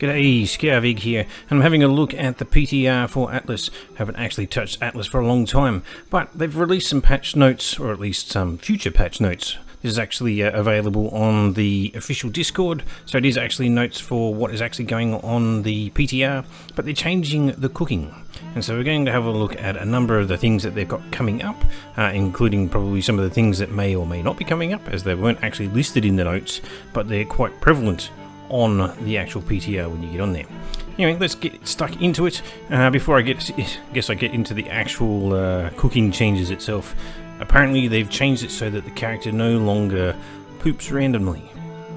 G'day, Skarvig here, and I'm having a look at the PTR for Atlas. Haven't actually touched Atlas for a long time, but they've released some patch notes, or at least some future patch notes. This is actually available on the official Discord, so it is actually notes for what is actually going on the PTR, but they're changing the cooking. And so we're going to have a look at a number of the things that they've got coming up, including probably some of the things that may or may not be coming up, as they weren't actually listed in the notes, but they're quite prevalent on the actual PTR when you get on there. Anyway, let's get stuck into it. Before I get into the actual cooking changes itself. Apparently they've changed it so that the character no longer poops randomly.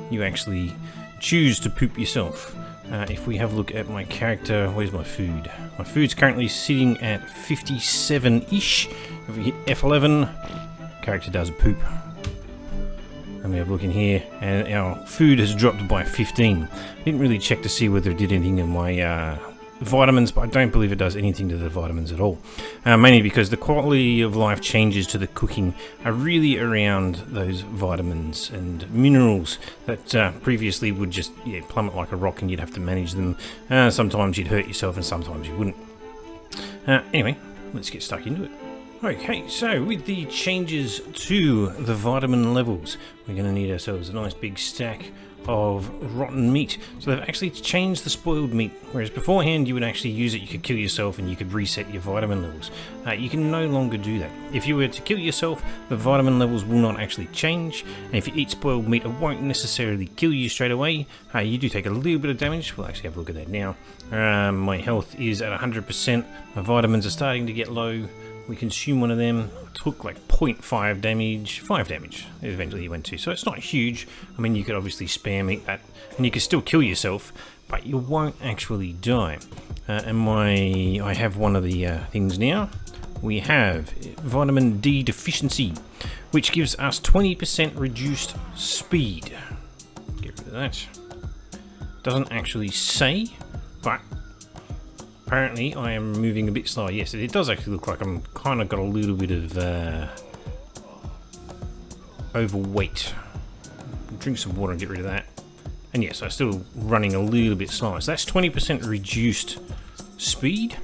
You actually choose to poop yourself. If we have a look at my character, where's my food? My food's currently sitting at 57-ish. If we hit F11, character does poop. Let me have a look in here, and our food has dropped by 15. Didn't really check to see whether it did anything in my vitamins, but I don't believe it does anything to the vitamins at all. Mainly because the quality of life changes to the cooking are really around those vitamins and minerals that previously would just plummet like a rock and you'd have to manage them. Sometimes you'd hurt yourself and sometimes you wouldn't. Anyway, let's get stuck into it. Okay, so with the changes to the vitamin levels, we're going to need ourselves a nice big stack of rotten meat. So they've actually changed the spoiled meat, whereas beforehand you would actually use it, you could kill yourself and you could reset your vitamin levels. You can no longer do that. If you were to kill yourself, the vitamin levels will not actually change, and if you eat spoiled meat, it won't necessarily kill you straight away. You do take a little bit of damage. We'll actually have a look at that now. My health is at 100%, my vitamins are starting to get low. We consume one of them, took like 0.5 damage, 5 damage eventually he went to, so it's not huge. I mean, you could obviously spam eat that, and you can still kill yourself, but you won't actually die. I have one of the things now. We have vitamin D deficiency, which gives us 20% reduced speed. Get rid of that. Doesn't actually say, but apparently I am moving a bit slower. Yes, it does actually look like I'm kind of got a little bit of overweight. Drink some water and get rid of that. And yes, I'm still running a little bit slower. So that's 20% reduced speed.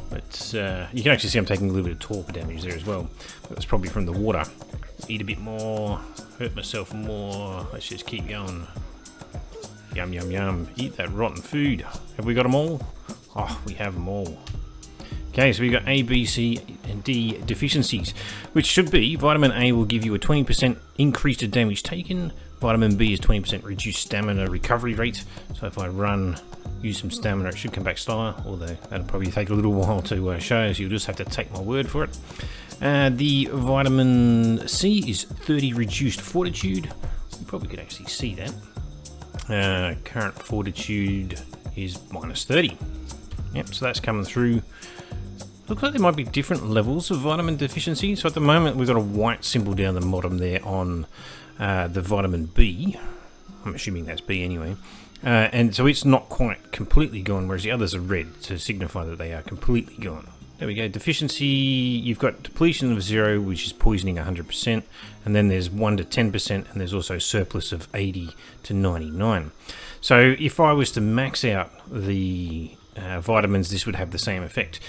But you can actually see I'm taking a little bit of torpor damage there as well. That's probably from the water. Eat a bit more, hurt myself more. Let's just keep going. Yum, yum, yum. Eat that rotten food. Have we got them all? Oh, we have them all. Okay, so we've got A, B, C, and D deficiencies, which should be vitamin A will give you a 20% increase to damage taken. Vitamin B is 20% reduced stamina recovery rate. So if I use some stamina, it should come back slower, although that'll probably take a little while to show, so you'll just have to take my word for it. The vitamin C is 30 reduced fortitude. You probably could actually see that. Current fortitude is minus 30. Yep, so that's coming through. Looks like there might be different levels of vitamin deficiency. So at the moment we've got a white symbol down the bottom there on the vitamin B. I'm assuming that's B anyway. And so it's not quite completely gone, whereas the others are red to signify that they are completely gone. There we go. Deficiency, you've got depletion of 0, which is poisoning 100%, and then there's 1 to 10%, and there's also surplus of 80 to 99. So if I was to max out the vitamins, this would have the same effect.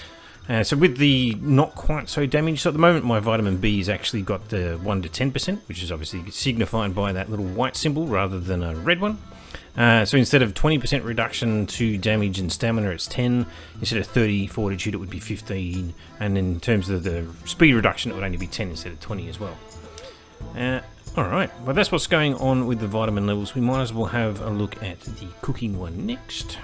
So with the not quite so damaged, so at the moment my vitamin B has actually got the 1 to 10%, which is obviously signified by that little white symbol rather than a red one. So instead of 20% reduction to damage and stamina, it's 10. Instead of 30 fortitude, it would be 15. And in terms of the speed reduction, it would only be 10 instead of 20 as well. Alright, well that's what's going on with the vitamin levels. We might as well have a look at the cooking one next.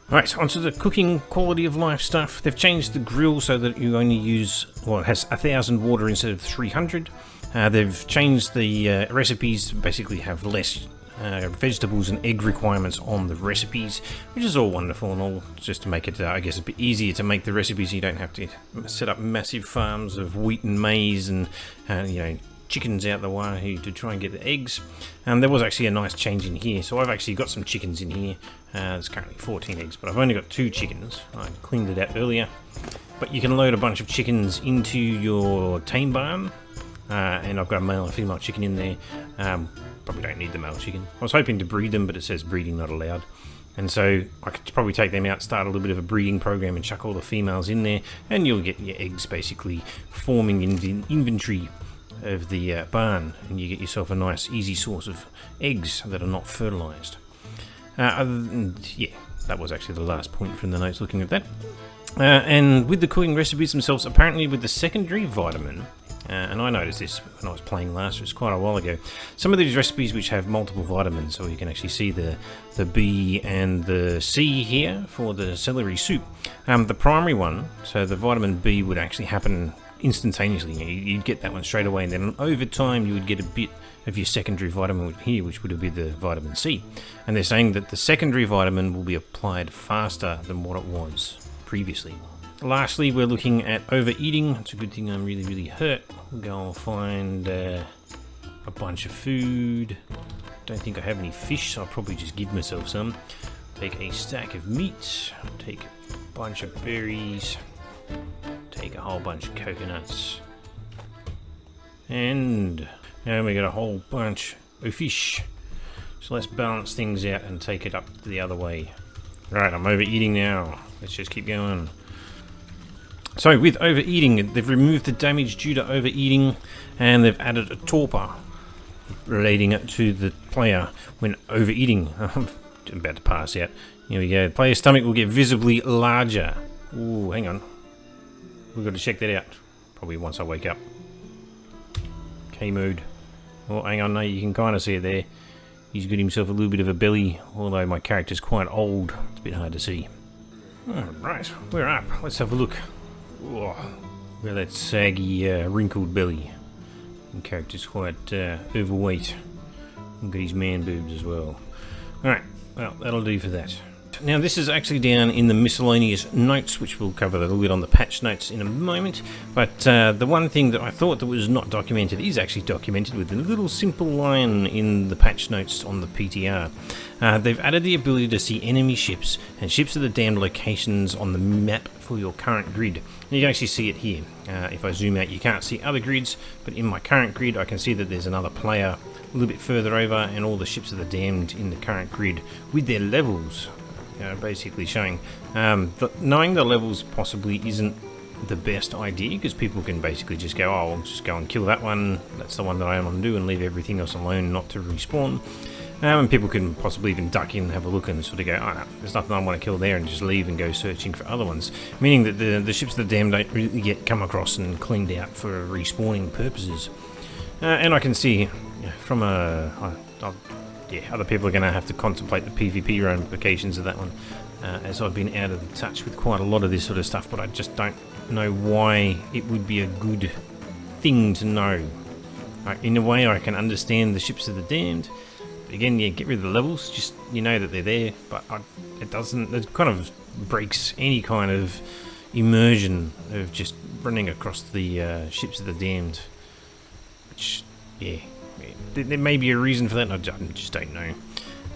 Alright, so onto the cooking quality of life stuff. They've changed the grill so that you only use, well, it has 1,000 water instead of 300. They've changed the recipes to basically have less vegetables and egg requirements on the recipes, which is all wonderful and all, just to make it, I guess, a bit easier to make the recipes. You don't have to set up massive farms of wheat and maize and, chickens out the wahoo to try and get the eggs. There was actually a nice change in here, so I've actually got some chickens in here. There's currently 14 eggs, but I've only got 2 chickens. I cleaned it out earlier, but you can load a bunch of chickens into your tame barn, and I've got a male and female chicken in there. Probably don't need the male chicken. I was hoping to breed them, but it says breeding not allowed. And so I could probably take them out, start a little bit of a breeding program and chuck all the females in there, and you'll get your eggs basically forming in the inventory of the barn, and you get yourself a nice easy source of eggs that are not fertilized. Yeah, that was actually the last point from the notes looking at that. And with the cooking recipes themselves, apparently with the secondary vitamin, and I noticed this when I was playing last, it was quite a while ago, some of these recipes which have multiple vitamins, so you can actually see the B and the C here for the celery soup. The primary one, so the vitamin B would actually happen instantaneously. You'd get that one straight away, and then over time you would get a bit of your secondary vitamin here, which would be the vitamin C. And they're saying that the secondary vitamin will be applied faster than what it was previously. Lastly, we're looking at overeating. It's a good thing I'm really, really hurt. We'll go and find a bunch of food. Don't think I have any fish, so I'll probably just give myself some. Take a stack of meat, take a bunch of berries, take a whole bunch of coconuts, and now we got a whole bunch of fish. So let's balance things out and take it up the other way. Right, I'm overeating now. Let's just keep going. So with overeating, they've removed the damage due to overeating, and they've added a torpor relating it to the player when overeating. I'm about to pass out. Here we go. The player's stomach will get visibly larger. Ooh, hang on. We've got to check that out. Probably once I wake up. K mode. Oh, hang on. No, you can kind of see it there. He's got himself a little bit of a belly, although my character's quite old. It's a bit hard to see. Alright, we're up. Let's have a look. Oh, look at that saggy, wrinkled belly. The character's quite overweight. And got his man boobs as well. Alright, well, that'll do for that. Now this is actually down in the miscellaneous notes, which we'll cover a little bit on the patch notes in a moment, but the one thing that I thought that was not documented is actually documented with a little simple line in the patch notes on the PTR. They've added the ability to see enemy ships and ships of the damned locations on the map for your current grid. And you can actually see it here. If I zoom out, you can't see other grids, but in my current grid I can see that there's another player a little bit further over, and all the ships of the damned in the current grid with their levels. Basically showing knowing the levels possibly isn't the best idea, because people can basically just go, oh, I'll just go and kill that one, that's the one that I want to do, and leave everything else alone not to respawn. And people can possibly even duck in and have a look and sort of go, oh no, there's nothing I want to kill there, and just leave and go searching for other ones, meaning that the ships of the damned don't really get come across and cleaned out for respawning purposes. And I can see from other people are going to have to contemplate the PvP ramifications of that one, as I've been out of touch with quite a lot of this sort of stuff, but I just don't know why it would be a good thing to know. In a way, I can understand the ships of the damned, but again, yeah, get rid of the levels, just you know that they're there, but it kind of breaks any kind of immersion of just running across the ships of the damned, which, yeah. There may be a reason for that, I just don't know.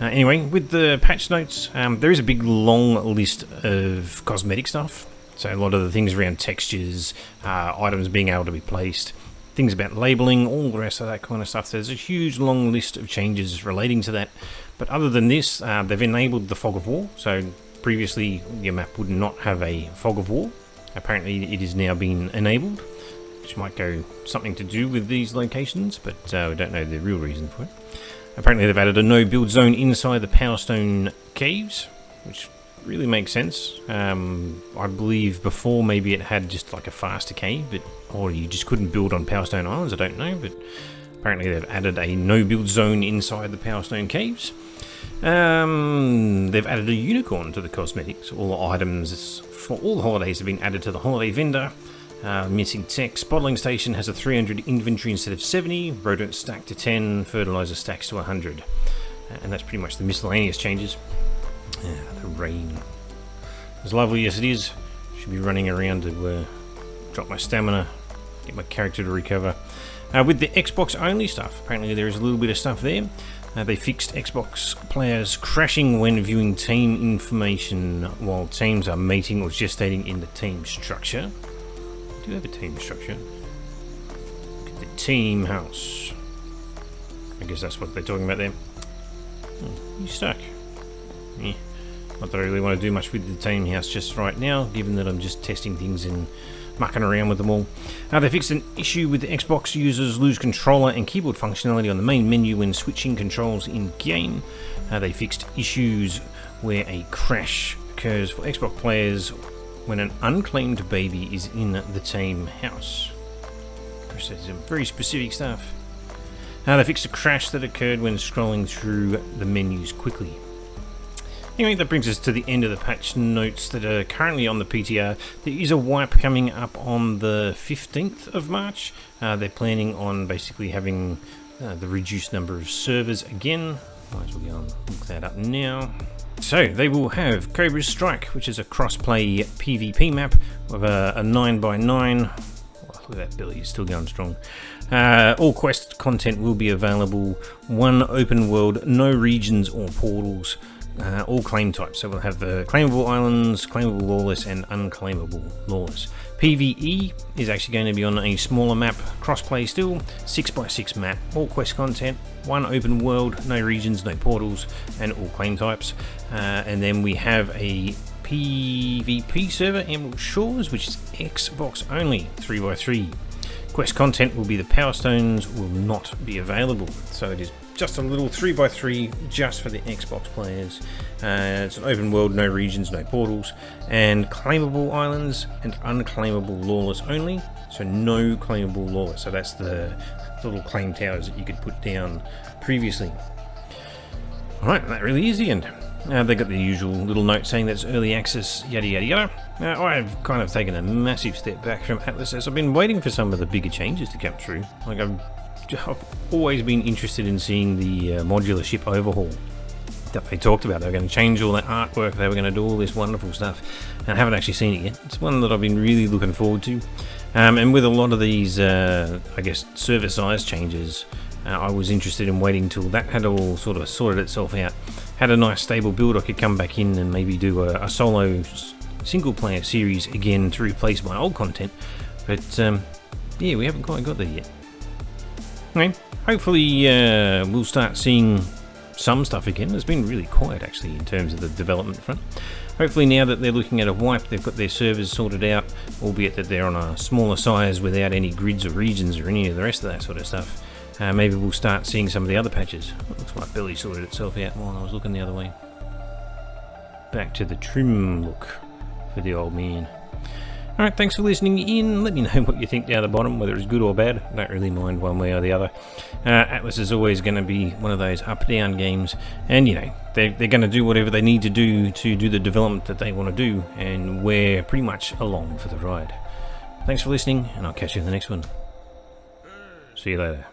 Anyway, with the patch notes, there is a big long list of cosmetic stuff. So a lot of the things around textures, items being able to be placed, things about labeling, all the rest of that kind of stuff. There's a huge long list of changes relating to that. But other than this, they've enabled the fog of war. So previously your map would not have a fog of war. Apparently it is now being enabled, which might go something to do with these locations, but we don't know the real reason for it. Apparently they've added a no build zone inside the Power Stone caves, which really makes sense. I believe before maybe it had just like a faster cave, or you just couldn't build on Power Stone Islands, I don't know, but apparently they've added a no build zone inside the Power Stone caves. They've added a unicorn to the cosmetics. All the items for all the holidays have been added to the holiday vendor. Missing text. Bottling station has a 300 inventory instead of 70. Rodent stack to 10. Fertilizer stacks to 100. And that's pretty much the miscellaneous changes. The rain. As lovely as it is, should be running around to drop my stamina, get my character to recover. With the Xbox only stuff, apparently there is a little bit of stuff there. They fixed Xbox players crashing when viewing team information while teams are mating or gestating in the team structure. Do have a team structure. Look at the team house. I guess that's what they're talking about there. Oh, you stuck. Yeah. Not that I really want to do much with the team house just right now, given that I'm just testing things and mucking around with them all. They fixed an issue with the Xbox users lose controller and keyboard functionality on the main menu when switching controls in game. They fixed issues where a crash occurs for Xbox players when an unclaimed baby is in the team house. There's some very specific stuff. They fixed a crash that occurred when scrolling through the menus quickly. Anyway, that brings us to the end of the patch notes that are currently on the PTR. There is a wipe coming up on the 15th of March. They're planning on basically having the reduced number of servers again. Might as well go and look that up now. So they will have Cobra's Strike, which is a cross-play PvP map of a 9x9. Look at that Billy, he's still going strong. All quest content will be available. One open world, no regions or portals. All claim types. So we'll have the claimable islands, claimable lawless, and unclaimable lawless. PvE is actually going to be on a smaller map, crossplay still, 6x6 map, all quest content, one open world, no regions, no portals, and all claim types. And then we have a PvP server, Emerald Shores, which is Xbox only, 3x3. Quest content will be the Power Stones will not be available, so it is just a little 3x3 just for the Xbox players. It's an open world, no regions, no portals, and claimable islands and unclaimable lawless only, so no claimable lawless. So that's the little claim towers that you could put down previously. Alright, that really is the end. They got the usual little note saying that's early access, yada yada yada. I've kind of taken a massive step back from Atlas as I've been waiting for some of the bigger changes to come through. Like I've always been interested in seeing the modular ship overhaul that they talked about. They were going to change all that artwork, they were going to do all this wonderful stuff, and I haven't actually seen it yet. It's one that I've been really looking forward to. And with a lot of these, I guess, server size changes, I was interested in waiting till that had all sort of sorted itself out. Had a nice stable build, I could come back in and maybe do a solo single player series again to replace my old content. But yeah, we haven't quite got there yet. Anyway, hopefully we'll start seeing some stuff again. It's been really quiet actually in terms of the development front. Hopefully now that they're looking at a wipe, they've got their servers sorted out, albeit that they're on a smaller size without any grids or regions or any of the rest of that sort of stuff. Maybe we'll start seeing some of the other patches. It looks like Billy sorted itself out while I was looking the other way. Back to the trim look for the old man. Alright, thanks for listening in. Let me know what you think down the bottom, whether it's good or bad. I don't really mind one way or the other. Atlas is always going to be one of those up-down games, and you know, they're going to do whatever they need to do the development that they want to do, and we're pretty much along for the ride. Thanks for listening, and I'll catch you in the next one. See you later.